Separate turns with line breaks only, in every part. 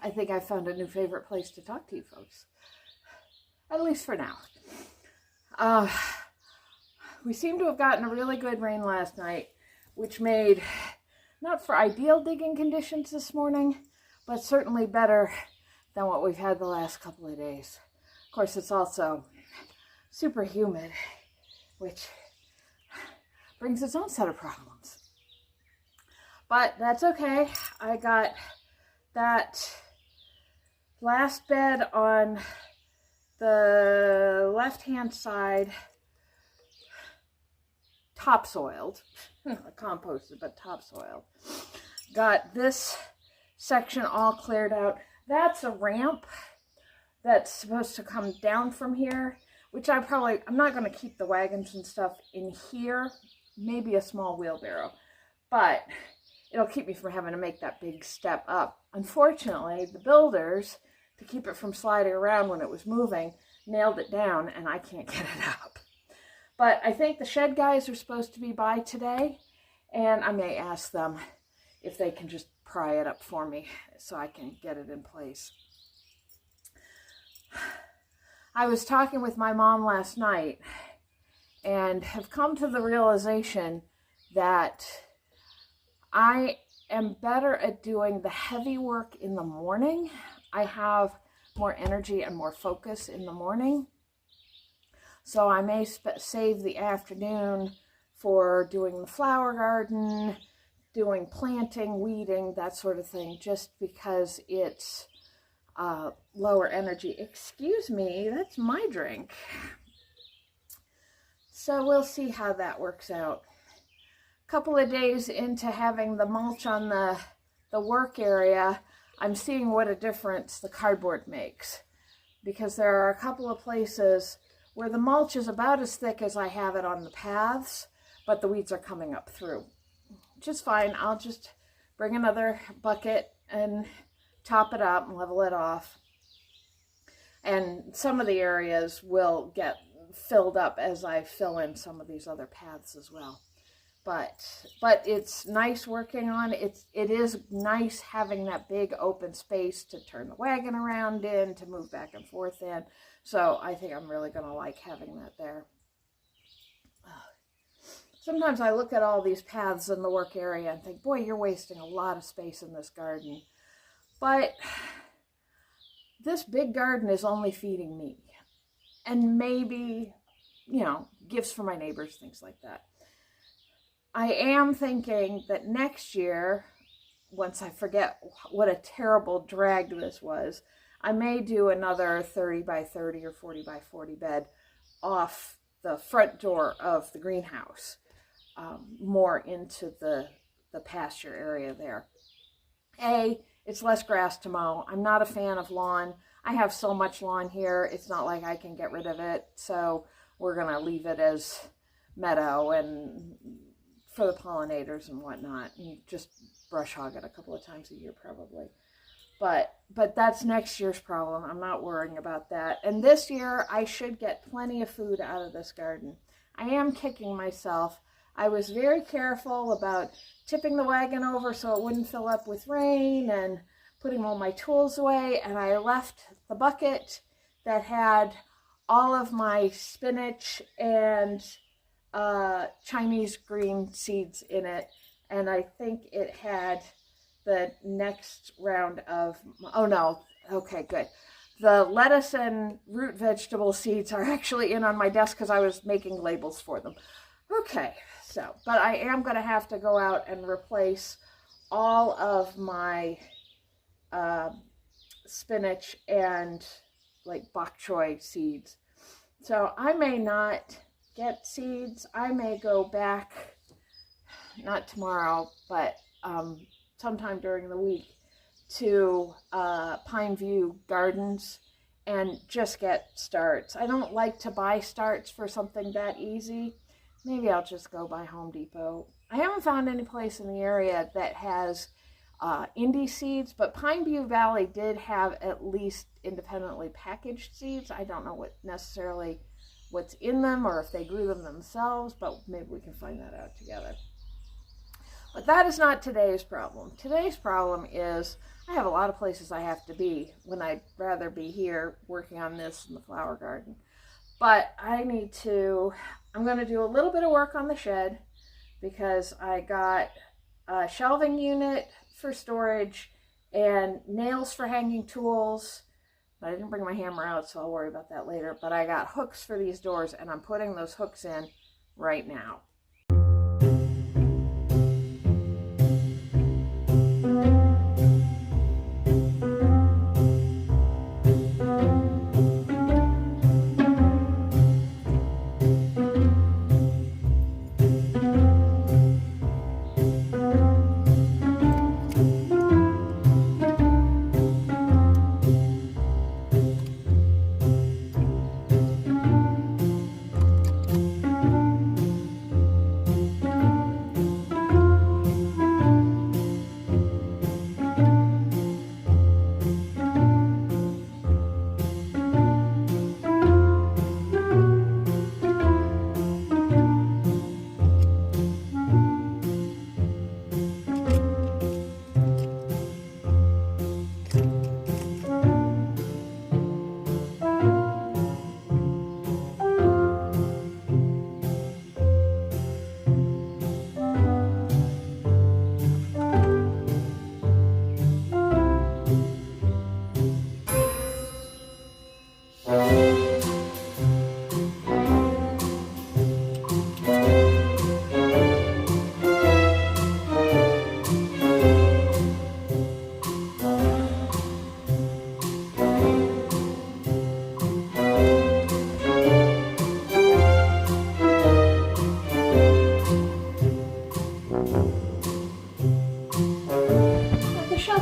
I think I found a new favorite place to talk to you folks. At least for now. We seem to have gotten a really good rain last night, which made, not for ideal digging conditions this morning, but certainly better than what we've had the last couple of days. Of course, it's also super humid, which brings its own set of problems. But that's okay. I got that last bed on the left-hand side topsoiled, composted, but topsoiled. Got this section all cleared out. That's a ramp that's supposed to come down from here, which I'm not going to keep the wagons and stuff in here, maybe a small wheelbarrow, but it'll keep me from having to make that big step up. Unfortunately, the builders, to keep it from sliding around when it was moving, nailed it down, and I can't get it up. But I think the shed guys are supposed to be by today, and I may ask them if they can just pry it up for me so I can get it in place. I was talking with my mom last night and have come to the realization that I am better at doing the heavy work in the morning. I have more energy and more focus in the morning. So I may save the afternoon for doing the flower garden, doing planting, weeding, that sort of thing, just because it's lower energy. Excuse me, that's my drink. So we'll see how that works out. A couple of days into having the mulch on the work area, I'm seeing what a difference the cardboard makes, because there are a couple of places where the mulch is about as thick as I have it on the paths, but the weeds are coming up through. Which is fine. I'll just bring another bucket and top it up and level it off. And some of the areas will get filled up as I fill in some of these other paths as well. But it's nice working on it. It is nice having that big open space to turn the wagon around in, to move back and forth in. So I think I'm really going to like having that there. Sometimes I look at all these paths in the work area and think, boy, you're wasting a lot of space in this garden. But this big garden is only feeding me. And maybe, gifts for my neighbors, things like that. I am thinking that next year, once I forget what a terrible drag this was, I may do another 30 by 30 or 40 by 40 bed off the front door of the greenhouse. More into the pasture area there. It's less grass to mow. I'm not a fan of lawn. I have so much lawn here, it's not like I can get rid of it. So we're going to leave it as meadow and for the pollinators and whatnot. You just brush hog it a couple of times a year probably. But that's next year's problem. I'm not worrying about that. And this year I should get plenty of food out of this garden. I am kicking myself. I was very careful about tipping the wagon over so it wouldn't fill up with rain and putting all my tools away. And I left the bucket that had all of my spinach and Chinese green seeds in it. And I think it had the next round of, oh no, okay, good. The lettuce and root vegetable seeds are actually in on my desk because I was making labels for them. Okay, so, but I am going to have to go out and replace all of my spinach and like bok choy seeds. So I may not get seeds. I may go back, not tomorrow, but sometime during the week to Pine View Gardens and just get starts. I don't like to buy starts for something that easy. Maybe I'll just go by Home Depot. I haven't found any place in the area that has indie seeds, but Pine View Valley did have at least independently packaged seeds. I don't know what's in them or if they grew them themselves, but maybe we can find that out together. But that is not today's problem. Today's problem is I have a lot of places I have to be when I'd rather be here working on this in the flower garden. But I'm going to do a little bit of work on the shed because I got a shelving unit for storage and nails for hanging tools But I didn't bring my hammer out, so I'll worry about that later. But I got hooks for these doors, and I'm putting those hooks in right now.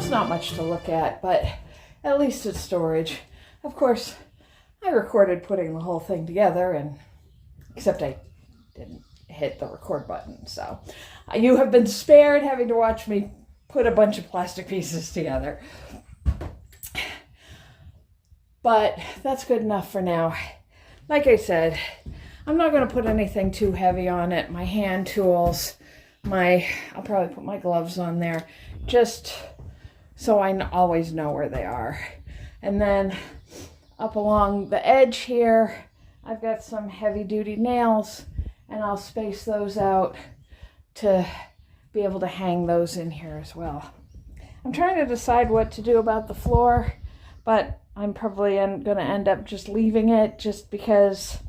Not much to look at, but at least it's storage. Of course, I recorded putting the whole thing together, and except I didn't hit the record button, so you have been spared having to watch me put a bunch of plastic pieces together. But that's good enough for now. Like I said, I'm not going to put anything too heavy on it. My hand tools, I'll probably put my gloves on there, just so I always know where they are. And then up along the edge here, I've got some heavy duty nails, and I'll space those out to be able to hang those in here as well. I'm trying to decide what to do about the floor, but I'm probably going to end up just leaving it, just because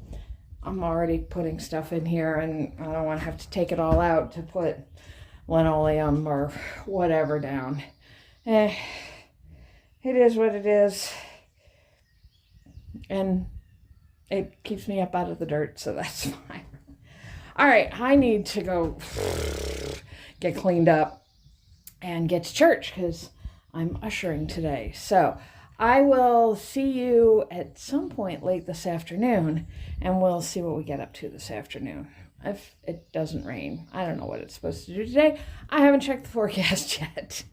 I'm already putting stuff in here and I don't want to have to take it all out to put linoleum or whatever down. It is what it is, and it keeps me up out of the dirt, so that's fine. All right, I need to go get cleaned up and get to church because I'm ushering today. So I will see you at some point late this afternoon, and we'll see what we get up to this afternoon. If it doesn't rain. I don't know what it's supposed to do today. I haven't checked the forecast yet.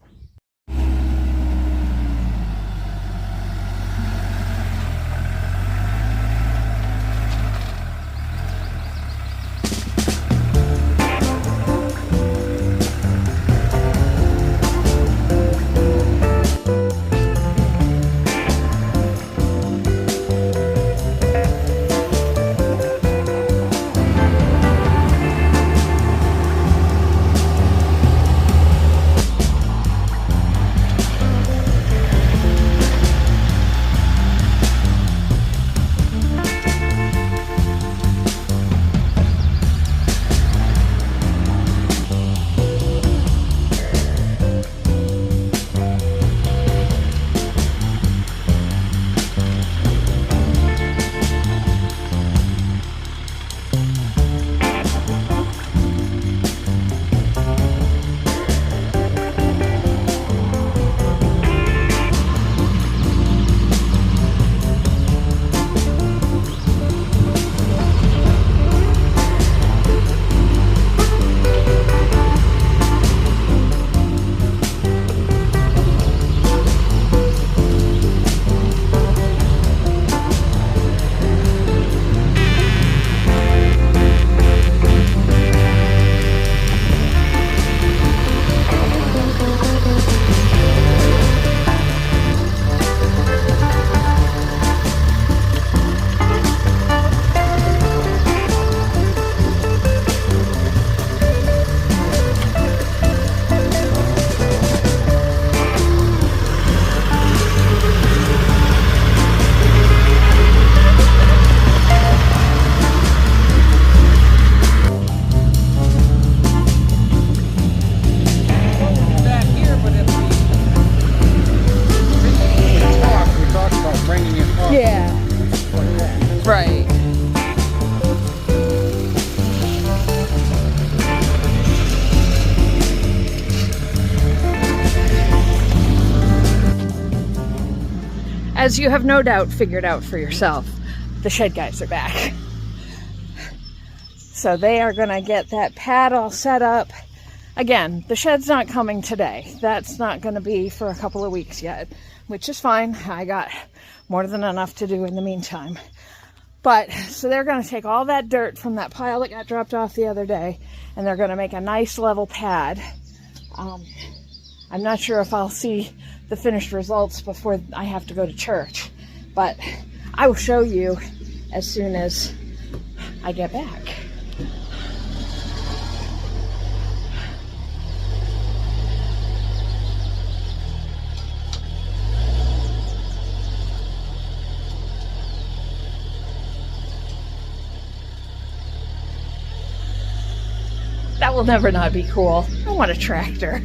as you have no doubt figured out for yourself, the shed guys are back. So they are going to get that pad all set up. Again, the shed's not coming today. That's not going to be for a couple of weeks yet, which is fine. I got more than enough to do in the meantime. But, so they're going to take all that dirt from that pile that got dropped off the other day, and they're going to make a nice level pad. I'm not sure if I'll see the finished results before I have to go to church, but I will show you as soon as I get back. That will never not be cool. I want a tractor.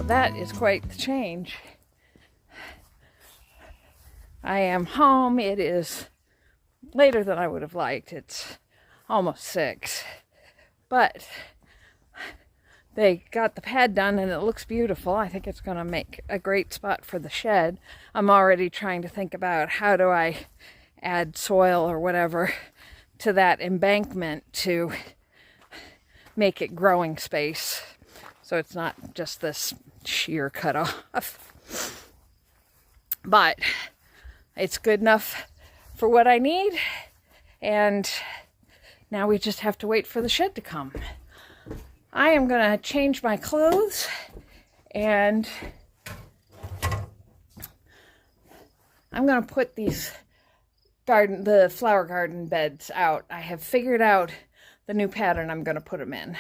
That is quite the change. I am home. It is later than I would have liked. It's almost 6. But they got the pad done and it looks beautiful. I think it's going to make a great spot for the shed. I'm already trying to think about how do I add soil or whatever to that embankment to make it growing space, so it's not just this sheer cut off. But it's good enough for what I need, and now we just have to wait for the shed to come. I am gonna change my clothes, and I'm gonna put these the flower garden beds out. I have figured out the new pattern I'm gonna put them in.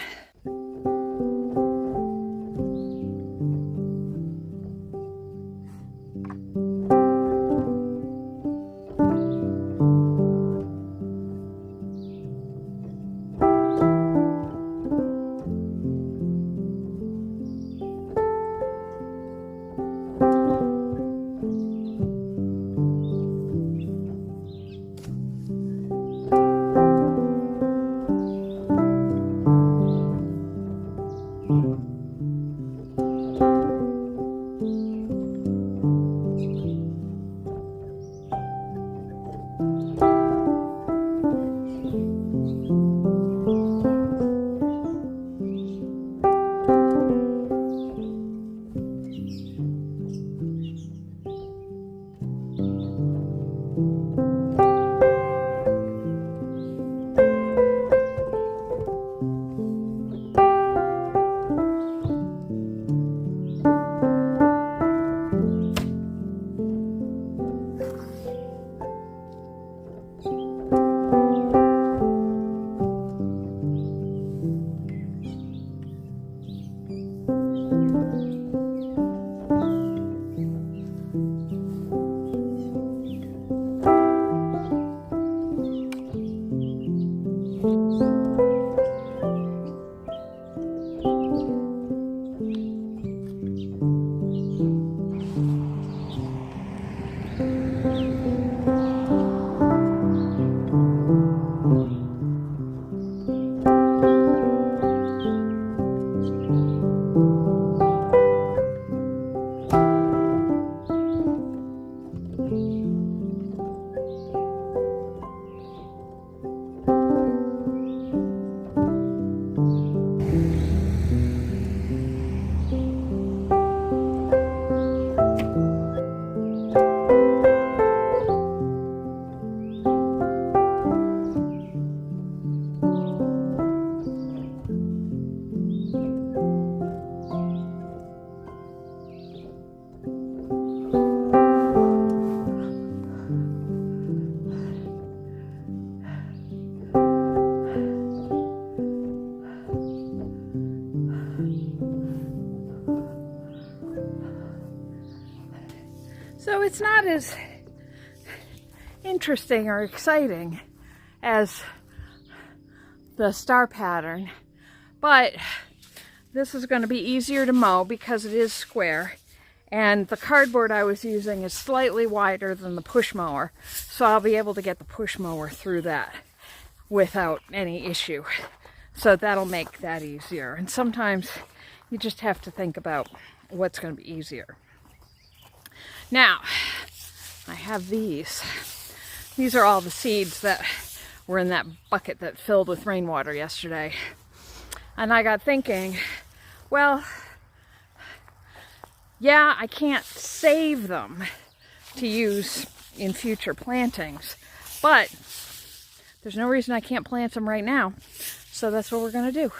So it's not as interesting or exciting as the star pattern, but this is going to be easier to mow because it is square, and the cardboard I was using is slightly wider than the push mower, so I'll be able to get the push mower through that without any issue. So that'll make that easier. And sometimes you just have to think about what's going to be easier. Now, I have these. These are all the seeds that were in that bucket that filled with rainwater yesterday. And I got thinking, well, yeah, I can't save them to use in future plantings, but there's no reason I can't plant them right now. So that's what we're going to do.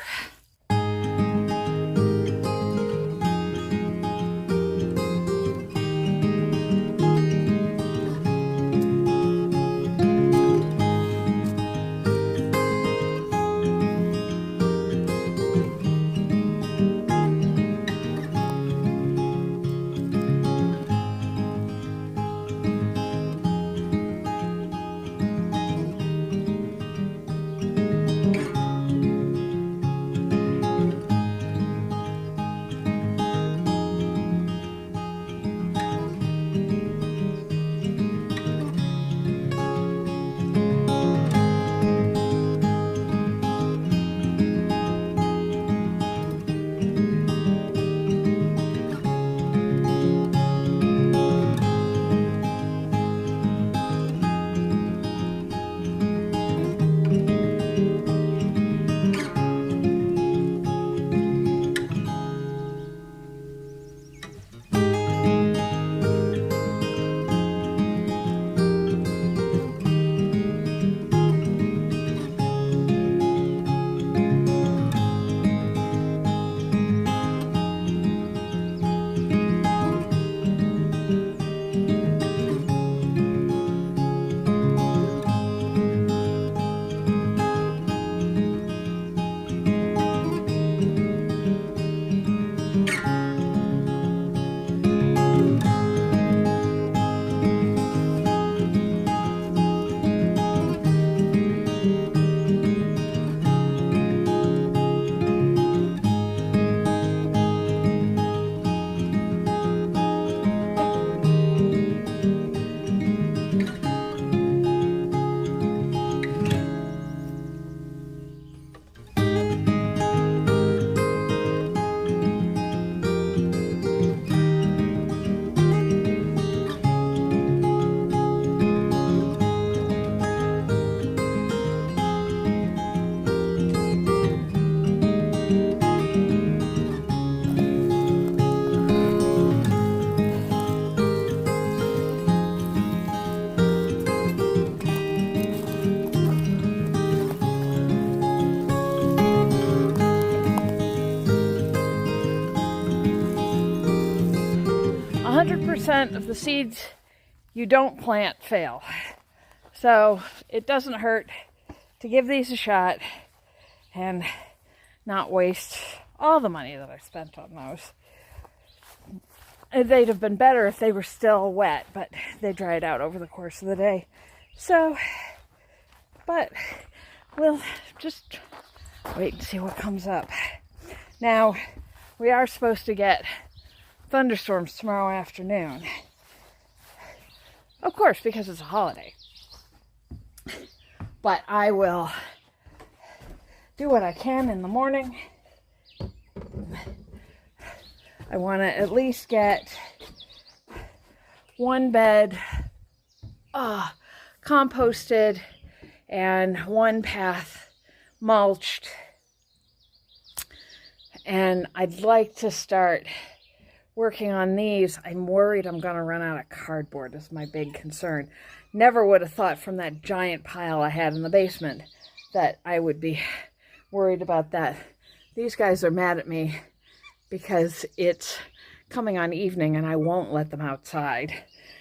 90% of the seeds you don't plant fail. So it doesn't hurt to give these a shot and not waste all the money that I spent on those. They'd have been better if they were still wet, but they dried out over the course of the day. So, but we'll just wait and see what comes up. Now, we are supposed to get thunderstorms tomorrow afternoon. Of course, because it's a holiday. But I will do what I can in the morning. I want to at least get one bed composted and one path mulched. And I'd like to start working on these. I'm worried I'm going to run out of cardboard is my big concern. Never would have thought from that giant pile I had in the basement that I would be worried about that. These guys are mad at me because it's coming on evening and I won't let them outside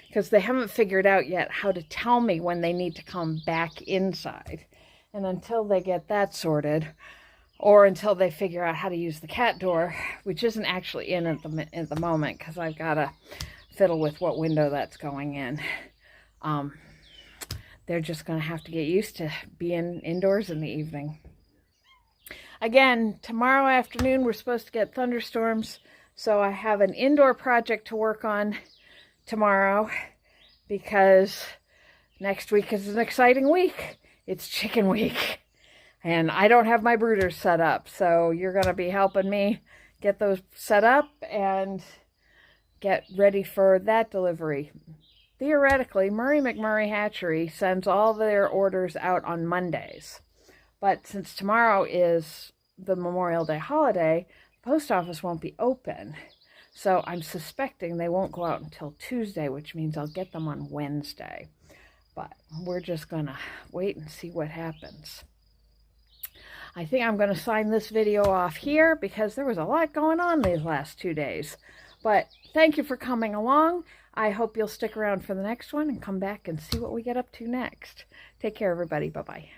because they haven't figured out yet how to tell me when they need to come back inside. And until they get that sorted, or until they figure out how to use the cat door, which isn't actually in at the moment because I've got to fiddle with what window that's going in. They're just going to have to get used to being indoors in the evening. Again, tomorrow afternoon we're supposed to get thunderstorms, so I have an indoor project to work on tomorrow because next week is an exciting week. It's chicken week, and I don't have my brooders set up, so you're going to be helping me get those set up and get ready for that delivery. Theoretically, Murray McMurray Hatchery sends all their orders out on Mondays. But since tomorrow is the Memorial Day holiday, the post office won't be open. So I'm suspecting they won't go out until Tuesday, which means I'll get them on Wednesday. But we're just going to wait and see what happens. I think I'm going to sign this video off here because there was a lot going on these last 2 days. But thank you for coming along. I hope you'll stick around for the next one and come back and see what we get up to next. Take care, everybody. Bye-bye.